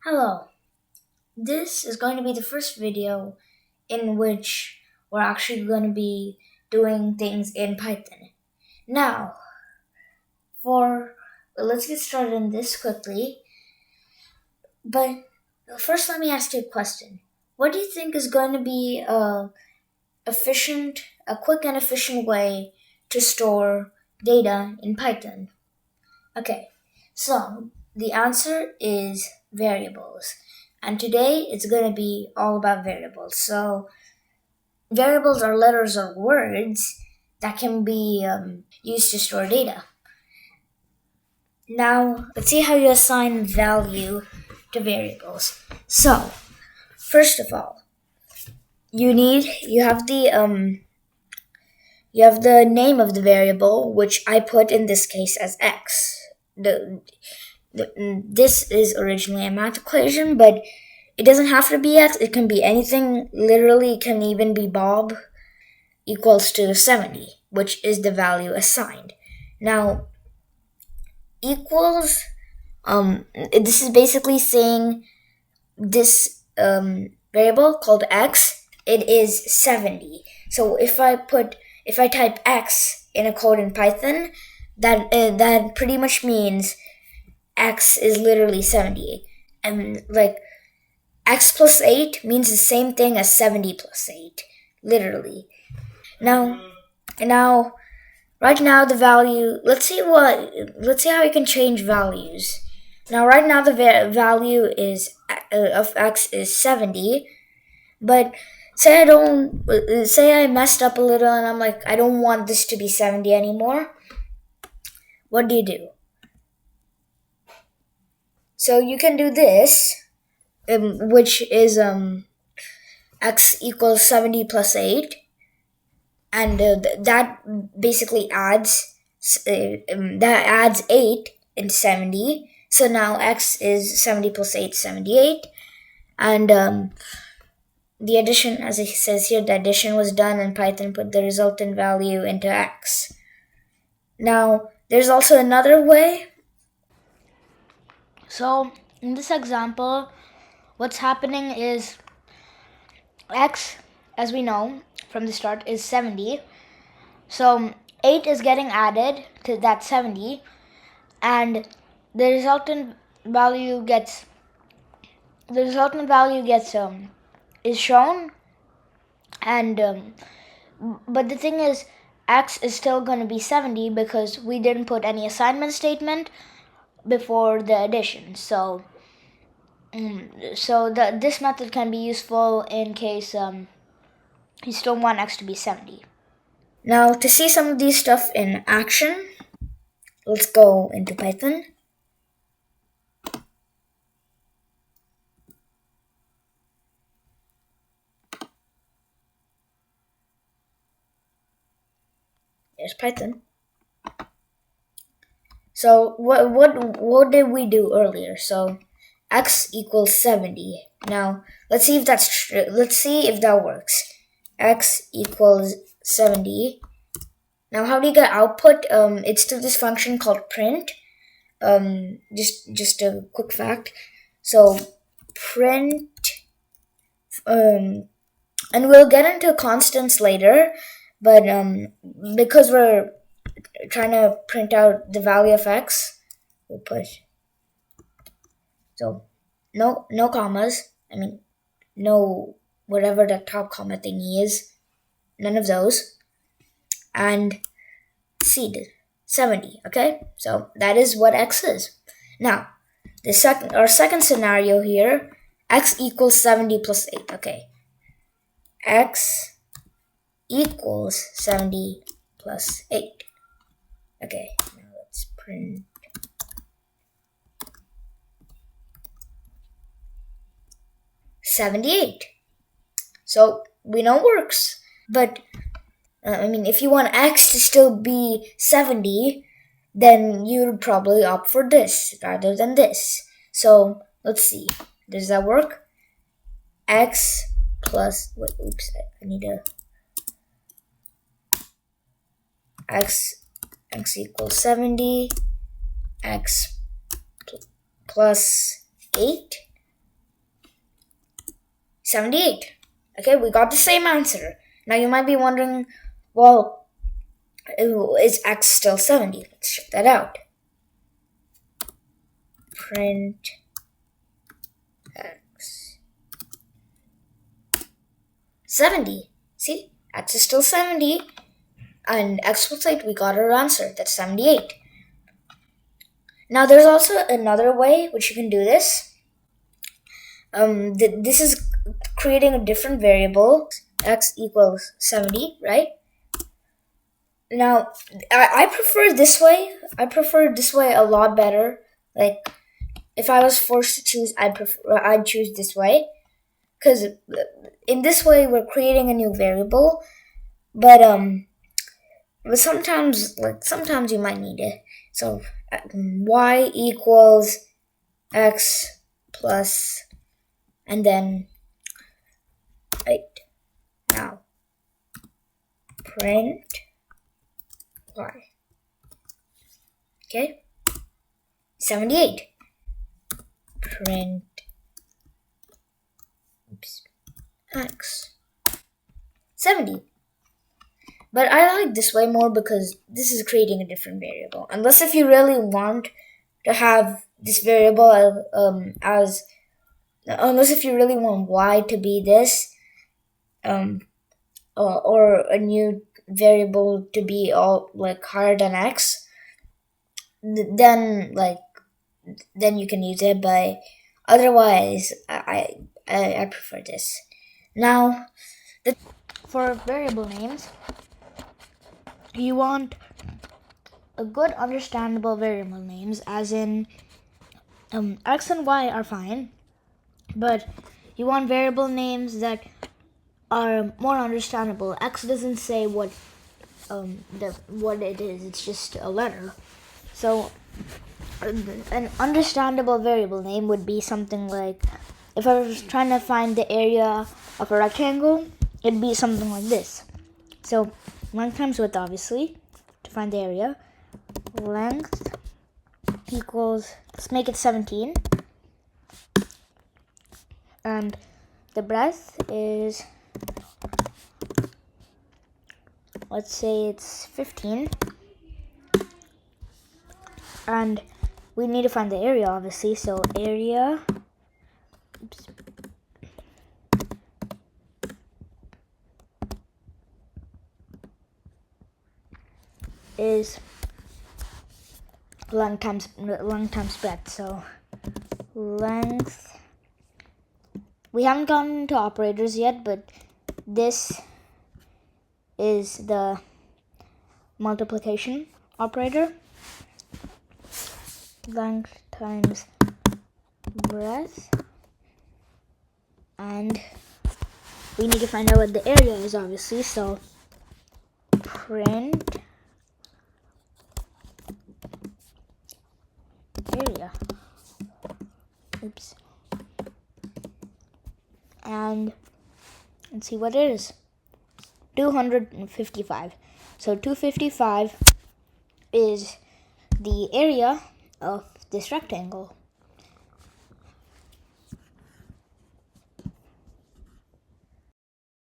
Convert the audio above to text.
Hello, this is going to be the first video in which we're actually going to be doing things in Python. Now, let's get started on this quickly, but first let me ask you a question. What do you think is going to be a quick and efficient way to store data in Python? Okay, so the answer is variables. And today it's going to be all about variables. So, variables are letters or words that can be used to store data. Now, let's see how you assign value to variables. So, first of all, you have the name of the variable, which I put in this case as x. This is originally a math equation, but it doesn't have to be x. It can be anything. Literally, it can even be Bob equals to 70, which is the value assigned. Now, equals, this is basically saying this variable called x, it is 70. So if I type x in a code in Python, that pretty much means x is literally 70. And like x plus 8 means the same thing as 70 plus 8, literally. Now, right now the value. Let's see how we can change values. Now, right now the value is of x is 70, but say I messed up a little and I'm like, I don't want this to be 70 anymore. What do you do? So you can do this, which is x equals 70 plus 8, and that basically adds 8 into 70. So now x is 70 plus 8, 78, and the addition, as it says here, the addition was done, and Python put the resultant value into x. Now, there's also another way. So, in this example, what's happening is x, as we know from the start, is 70. So, 8 is getting added to that 70, and the resultant value gets is shown, and but the thing is, x is still going to be 70 because we didn't put any assignment statement before the addition. So this method can be useful in case you still want x to be 70. Now, to see some of these stuff in action, let's go into Python. Here's Python. So what did we do earlier? So x equals 70. Now let's see if that's true. Let's see if that works. X equals 70. Now, how do you get output? It's through this function called print. Just a quick fact. So print, and we'll get into constants later, but because we're trying to print out the value of x, we'll put no commas. I mean, no whatever the top comma thingy is, none of those, and seed 70. Okay, so that is what x is. Now, our second scenario here, x equals 70 plus 8. Okay, x equals 70 plus 8. Okay, now let's print 78. So we know it works, but if you want x to still be 70, then you'd probably opt for this rather than this. So let's see, does that work? X plus, I need a x equals 70, x plus 8. 78. Okay, we got the same answer. Now you might be wondering, well, is x still 70? Let's check that out. Print x 70. See, x is still 70, and x was 8. We got our answer. That's 78. Now there's also another way which you can do this. This is creating a different variable. X equals 70, right? Now I prefer this way. I prefer this way a lot better. Like, if I was forced to choose, I'd choose this way, because in this way we're creating a new variable. But sometimes you might need it. So y equals x plus, and then 8. Now print y. Okay, 78. Print x 70. But I like this way more because this is creating a different variable. Unless if you really want to have this variable unless if you really want y to be this, or a new variable to be all like higher than x, then you can use it. But otherwise, I prefer this. Now, for variable names, you want a good understandable variable names, as in x and y are fine, but you want variable names that are more understandable. X doesn't say what it is, it's just a letter. So an understandable variable name would be something like, if I was trying to find the area of a rectangle, it'd be something like this. So length times width, obviously, to find the area. Length equals, let's make it 17. And the breadth is, let's say it's 15. And we need to find the area, obviously, so area is length times breadth. So length, we haven't gotten to operators yet, but this is the multiplication operator. Length times breadth, and we need to find out what the area is, obviously, so print area. Oops. And let's see what it is. 255. So 255 is the area of this rectangle.